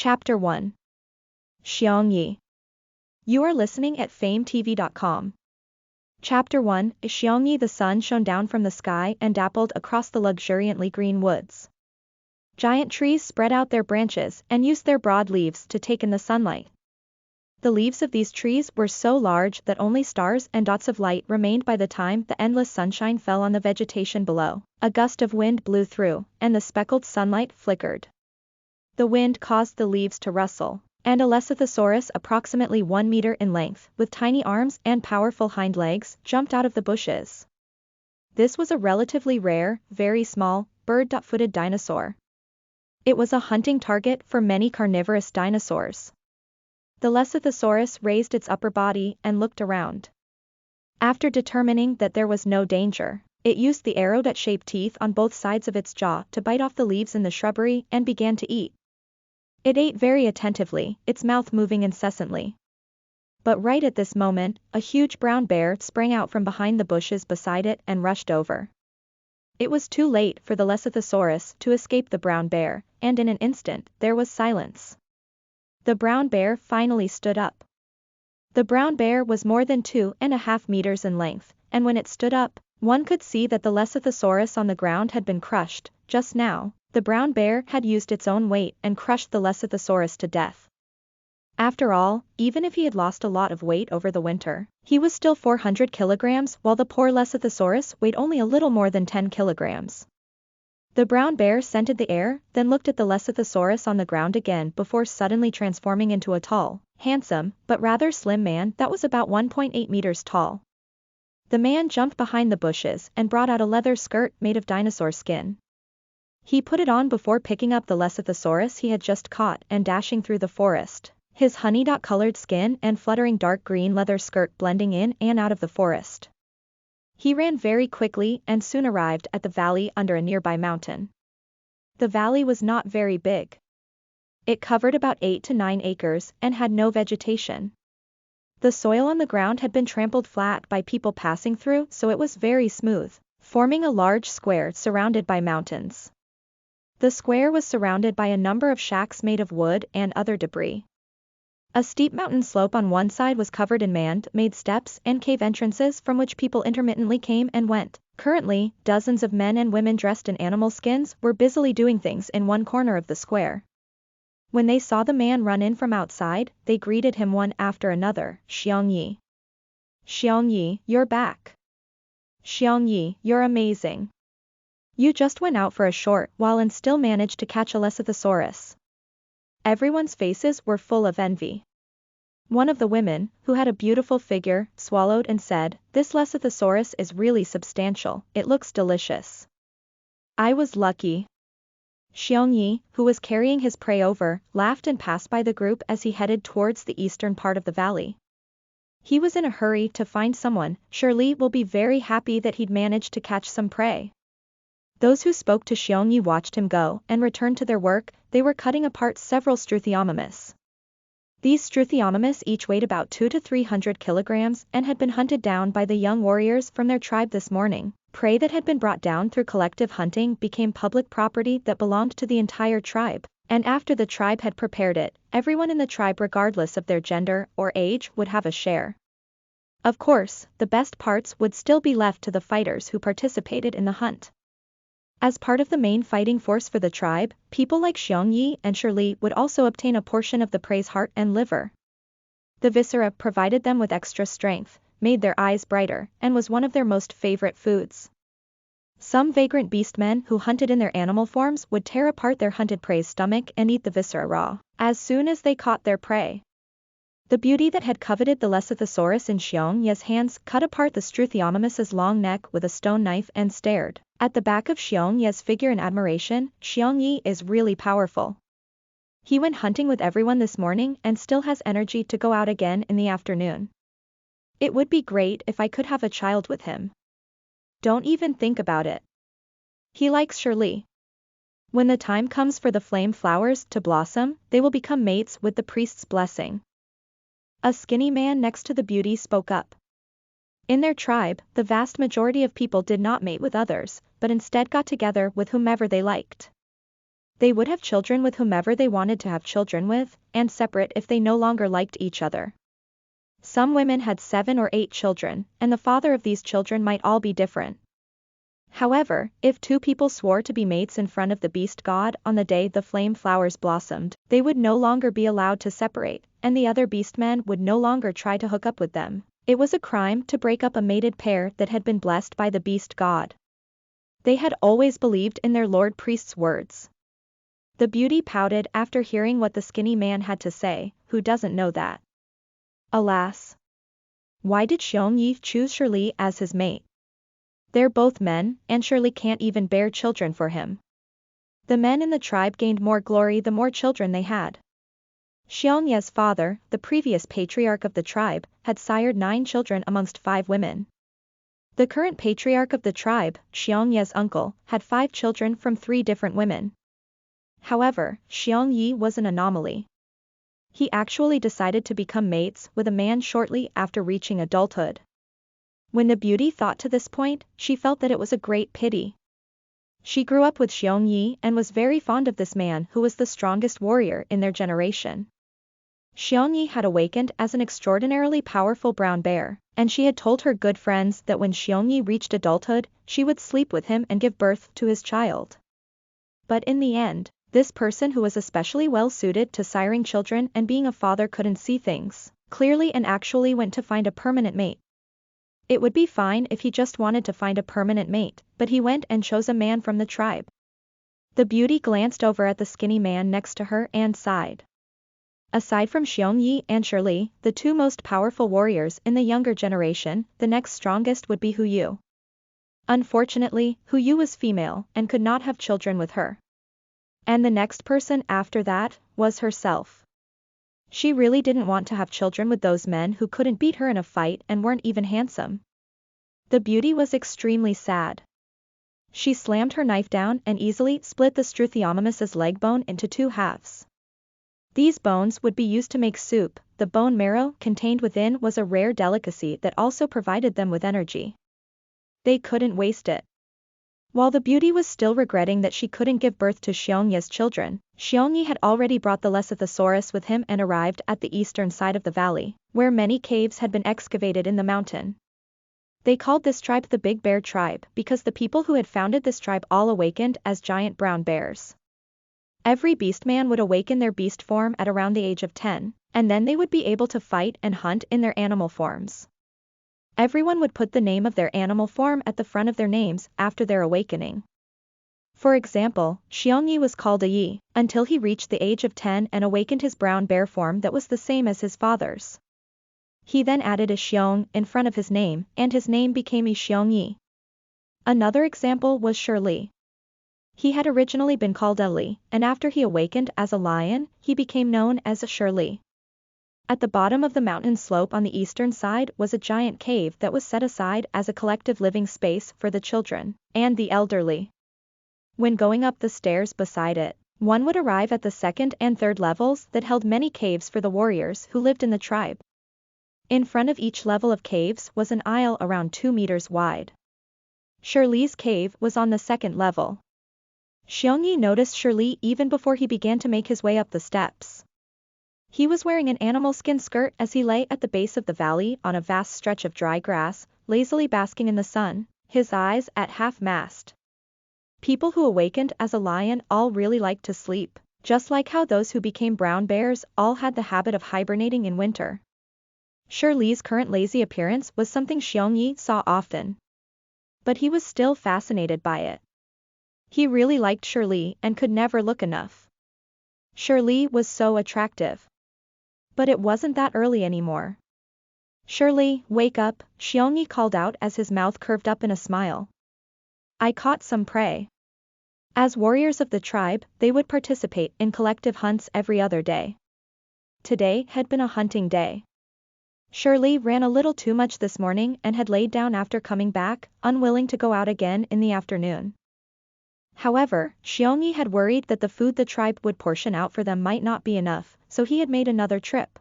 Chapter 1. Xiangyi. You are listening at FameTV.com. Chapter 1. Xiangyi. The sun shone down from the sky and dappled across the luxuriantly green woods. Giant trees spread out their branches and used their broad leaves to take in the sunlight. The leaves of these trees were so large that only stars and dots of light remained by the time the endless sunshine fell on the vegetation below. A gust of wind blew through, and the speckled sunlight flickered. The wind caused the leaves to rustle, and a Lecythosaurus approximately 1 meter in length, with tiny arms and powerful hind legs, jumped out of the bushes. This was a relatively rare, very small, bird-footed dinosaur. It was a hunting target for many carnivorous dinosaurs. The Lecythosaurus raised its upper body and looked around. After determining that there was no danger, it used the arrowhead-shaped teeth on both sides of its jaw to bite off the leaves in the shrubbery and began to eat. It ate very attentively, its mouth moving incessantly. But right at this moment, a huge brown bear sprang out from behind the bushes beside it and rushed over. It was too late for the Lecythosaurus to escape the brown bear, and in an instant, there was silence. The brown bear finally stood up. The brown bear was more than 2.5 meters in length, and when it stood up, one could see that the Lecythosaurus on the ground had been crushed. Just now, the brown bear had used its own weight and crushed the Lecythosaurus to death. After all, even if he had lost a lot of weight over the winter, he was still 400 kilograms, while the poor Lecythosaurus weighed only a little more than 10 kilograms. The brown bear scented the air, then looked at the Lecythosaurus on the ground again before suddenly transforming into a tall, handsome, but rather slim man that was about 1.8 meters tall. The man jumped behind the bushes and brought out a leather skirt made of dinosaur skin. He put it on before picking up the Lecythosaurus he had just caught and dashing through the forest, his honey-colored skin and fluttering dark green leather skirt blending in and out of the forest. He ran very quickly and soon arrived at the valley under a nearby mountain. The valley was not very big. It covered about 8 to 9 acres and had no vegetation. The soil on the ground had been trampled flat by people passing through, so it was very smooth, forming a large square surrounded by mountains. The square was surrounded by a number of shacks made of wood and other debris. A steep mountain slope on one side was covered in man-made steps and cave entrances from which people intermittently came and went. Currently, dozens of men and women dressed in animal skins were busily doing things in one corner of the square. When they saw the man run in from outside, they greeted him one after another. Xiangyi. Xiangyi, you're back. Xiangyi, you're amazing. You just went out for a short while and still managed to catch a Lecythosaurus. Everyone's faces were full of envy. One of the women, who had a beautiful figure, swallowed and said, "This Lecythosaurus is really substantial, it looks delicious." I was lucky. Xiangyi, who was carrying his prey over, laughed and passed by the group as he headed towards the eastern part of the valley. He was in a hurry to find someone. Surely will be very happy that he'd managed to catch some prey. Those who spoke to Xiangyi watched him go and returned to their work. They were cutting apart several Struthiomimus. These Struthiomimus each weighed about 200 to 300 kilograms and had been hunted down by the young warriors from their tribe this morning. Prey that had been brought down through collective hunting became public property that belonged to the entire tribe, and after the tribe had prepared it, everyone in the tribe regardless of their gender or age would have a share. Of course, the best parts would still be left to the fighters who participated in the hunt. As part of the main fighting force for the tribe, people like Xiangyi and Shirley would also obtain a portion of the prey's heart and liver. The viscera provided them with extra strength, made their eyes brighter, and was one of their most favorite foods. Some vagrant beastmen who hunted in their animal forms would tear apart their hunted prey's stomach and eat the viscera raw, as soon as they caught their prey. The beauty that had coveted the Lecythosaurus in Xiangyi's hands cut apart the Struthiomimus's long neck with a stone knife and stared at the back of Xiangyi's figure in admiration. Xiangyi is really powerful. He went hunting with everyone this morning and still has energy to go out again in the afternoon. It would be great if I could have a child with him. Don't even think about it. He likes Shirley. When the time comes for the flame flowers to blossom, they will become mates with the priest's blessing. A skinny man next to the beauty spoke up. In their tribe, the vast majority of people did not mate with others, but instead got together with whomever they liked. They would have children with whomever they wanted to have children with, and separate if they no longer liked each other. Some women had 7 or 8 children, and the father of these children might all be different. However, if 2 people swore to be mates in front of the beast god on the day the flame flowers blossomed, they would no longer be allowed to separate, and the other beastmen would no longer try to hook up with them. It was a crime to break up a mated pair that had been blessed by the beast god. They had always believed in their lord priest's words. The beauty pouted after hearing what the skinny man had to say. Who doesn't know that? Alas! Why did Xiongyi choose Shirley as his mate? They're both men, and Shirley can't even bear children for him. The men in the tribe gained more glory the more children they had. Xiongye's father, the previous patriarch of the tribe, had sired 9 children amongst 5 women. The current patriarch of the tribe, Xiongye's uncle, had 5 children from 3 different women. However, Xiongyi was an anomaly. He actually decided to become mates with a man shortly after reaching adulthood. When the beauty thought to this point, she felt that it was a great pity. She grew up with Xiongyi and was very fond of this man who was the strongest warrior in their generation. Xiongyi had awakened as an extraordinarily powerful brown bear, and she had told her good friends that when Xiongyi reached adulthood, she would sleep with him and give birth to his child. But in the end, this person who was especially well suited to siring children and being a father couldn't see things clearly and actually went to find a permanent mate. It would be fine if he just wanted to find a permanent mate, but he went and chose a man from the tribe. The beauty glanced over at the skinny man next to her and sighed. Aside from Xiongyi and Shirley, the 2 most powerful warriors in the younger generation, the next strongest would be Huyu. Unfortunately, Huyu was female and could not have children with her. And the next person after that was herself. She really didn't want to have children with those men who couldn't beat her in a fight and weren't even handsome. The beauty was extremely sad. She slammed her knife down and easily split the Struthiomimus's leg bone into 2 halves. These bones would be used to make soup. The bone marrow contained within was a rare delicacy that also provided them with energy. They couldn't waste it. While the beauty was still regretting that she couldn't give birth to Xiongye's children, Xiongyi had already brought the Lesothosaurus with him and arrived at the eastern side of the valley, where many caves had been excavated in the mountain. They called this tribe the Big Bear Tribe because the people who had founded this tribe all awakened as giant brown bears. Every beastman would awaken their beast form at around the age of 10, and then they would be able to fight and hunt in their animal forms. Everyone would put the name of their animal form at the front of their names after their awakening. For example, Xiongyi was called a Yi, until he reached the age of 10 and awakened his brown bear form that was the same as his father's. He then added a Xiong in front of his name, and his name became Yi Xiongyi. Another example was Shirley. He had originally been called Eli, and after he awakened as a lion, he became known as Shirley. At the bottom of the mountain slope on the eastern side was a giant cave that was set aside as a collective living space for the children and the elderly. When going up the stairs beside it, one would arrive at the 2nd and 3rd levels that held many caves for the warriors who lived in the tribe. In front of each level of caves was an aisle around 2 meters wide. Shirley's cave was on the 2nd level. Xiongyi noticed Shirley even before he began to make his way up the steps. He was wearing an animal skin skirt as he lay at the base of the valley on a vast stretch of dry grass, lazily basking in the sun, his eyes at half-mast. People who awakened as a lion all really liked to sleep, just like how those who became brown bears all had the habit of hibernating in winter. Shirley's current lazy appearance was something Xiongyi saw often. But he was still fascinated by it. He really liked Shirley and could never look enough. Shirley was so attractive. But it wasn't that early anymore. Shirley, wake up, Xiongyi called out as his mouth curved up in a smile. I caught some prey. As warriors of the tribe, they would participate in collective hunts every other day. Today had been a hunting day. Shirley ran a little too much this morning and had laid down after coming back, unwilling to go out again in the afternoon. However, Xiongyi had worried that the food the tribe would portion out for them might not be enough, so he had made another trip.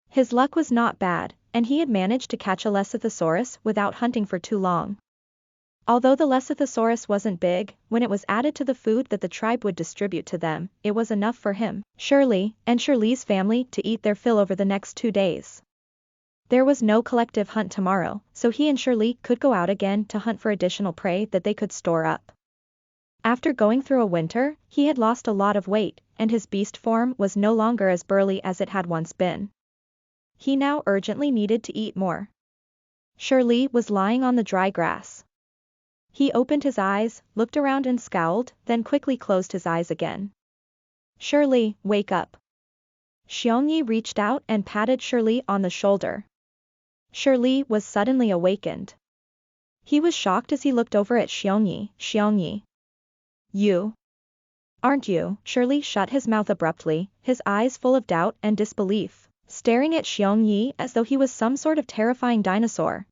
His luck was not bad, and he had managed to catch a Lesothosaurus without hunting for too long. Although the Lecythosaurus wasn't big, when it was added to the food that the tribe would distribute to them, it was enough for him, Shirley, and Shirley's family to eat their fill over the next 2 days. There was no collective hunt tomorrow, so he and Shirley could go out again to hunt for additional prey that they could store up. After going through a winter, he had lost a lot of weight, and his beast form was no longer as burly as it had once been. He now urgently needed to eat more. Shirley was lying on the dry grass. He opened his eyes, looked around and scowled, then quickly closed his eyes again. Shirley, wake up. Xiangyi reached out and patted Shirley on the shoulder. Shirley was suddenly awakened. He was shocked as he looked over at Xiangyi. Xiangyi. You. Aren't you? Shirley shut his mouth abruptly, his eyes full of doubt and disbelief, staring at Xiangyi as though he was some sort of terrifying dinosaur.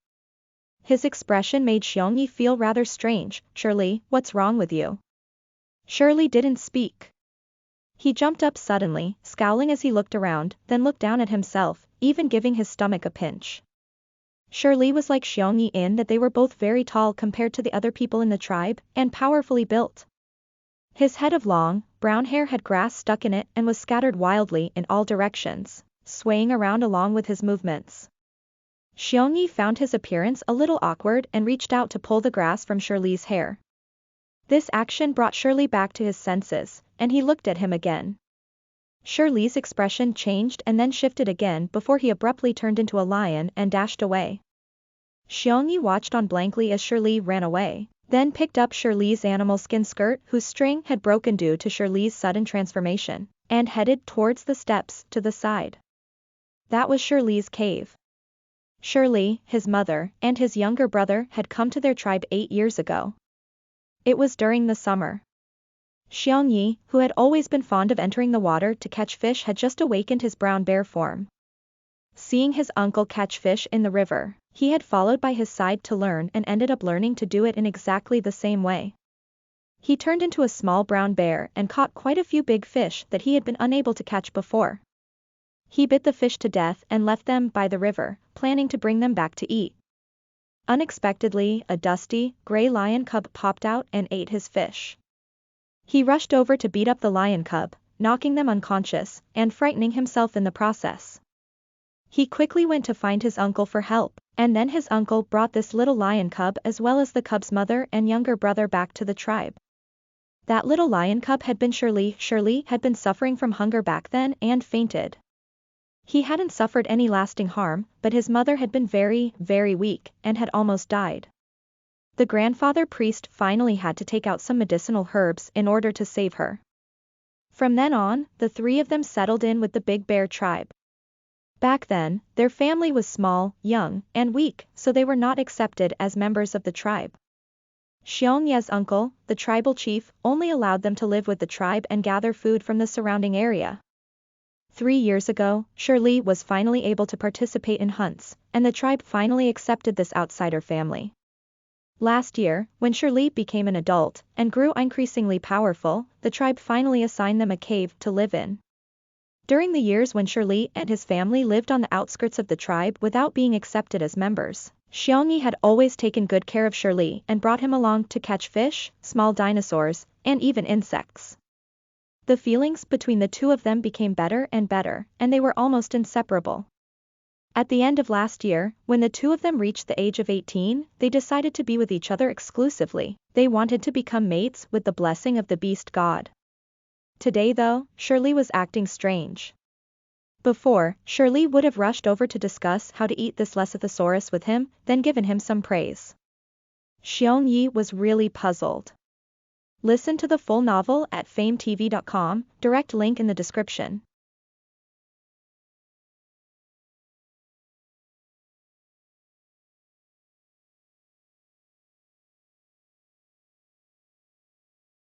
His expression made Xiangyi feel rather strange. Shirley, what's wrong with you? Shirley didn't speak. He jumped up suddenly, scowling as he looked around, then looked down at himself, even giving his stomach a pinch. Shirley was like Xiangyi in that they were both very tall compared to the other people in the tribe, and powerfully built. His head of long, brown hair had grass stuck in it and was scattered wildly in all directions, swaying around along with his movements. Xiangyi found his appearance a little awkward and reached out to pull the grass from Shirley's hair. This action brought Shirley back to his senses, and he looked at him again. Shirley's expression changed and then shifted again before he abruptly turned into a lion and dashed away. Xiangyi watched on blankly as Shirley ran away, then picked up Shirley's animal skin skirt whose string had broken due to Shirley's sudden transformation, and headed towards the steps to the side. That was Shirley's cave. Shirley, his mother, and his younger brother had come to their tribe 8 years ago. It was during the summer. Xiangyi, who had always been fond of entering the water to catch fish, had just awakened his brown bear form. Seeing his uncle catch fish in the river, he had followed by his side to learn and ended up learning to do it in exactly the same way. He turned into a small brown bear and caught quite a few big fish that he had been unable to catch before. He bit the fish to death and left them by the river, planning to bring them back to eat. Unexpectedly, a dusty, gray lion cub popped out and ate his fish. He rushed over to beat up the lion cub, knocking them unconscious, and frightening himself in the process. He quickly went to find his uncle for help, and then his uncle brought this little lion cub as well as the cub's mother and younger brother back to the tribe. That little lion cub had been Shirley. Shirley had been suffering from hunger back then and fainted. He hadn't suffered any lasting harm, but his mother had been very, very weak, and had almost died. The grandfather priest finally had to take out some medicinal herbs in order to save her. From then on, the 3 of them settled in with the Big Bear tribe. Back then, their family was small, young, and weak, so they were not accepted as members of the tribe. Xiangyi's uncle, the tribal chief, only allowed them to live with the tribe and gather food from the surrounding area. 3 years ago, Shirley was finally able to participate in hunts, and the tribe finally accepted this outsider family. Last year, when Shirley became an adult and grew increasingly powerful, the tribe finally assigned them a cave to live in. During the years when Shirley and his family lived on the outskirts of the tribe without being accepted as members, Xiangyi had always taken good care of Shirley and brought him along to catch fish, small dinosaurs, and even insects. The feelings between the 2 of them became better and better, and they were almost inseparable. At the end of last year, when the 2 of them reached the age of 18, they decided to be with each other exclusively. They wanted to become mates with the blessing of the beast god. Today though, Shirley was acting strange. Before, Shirley would have rushed over to discuss how to eat this Lecythosaurus with him, then given him some praise. Xiangyi was really puzzled. Listen to the full novel at FameTV.com, direct link in the description.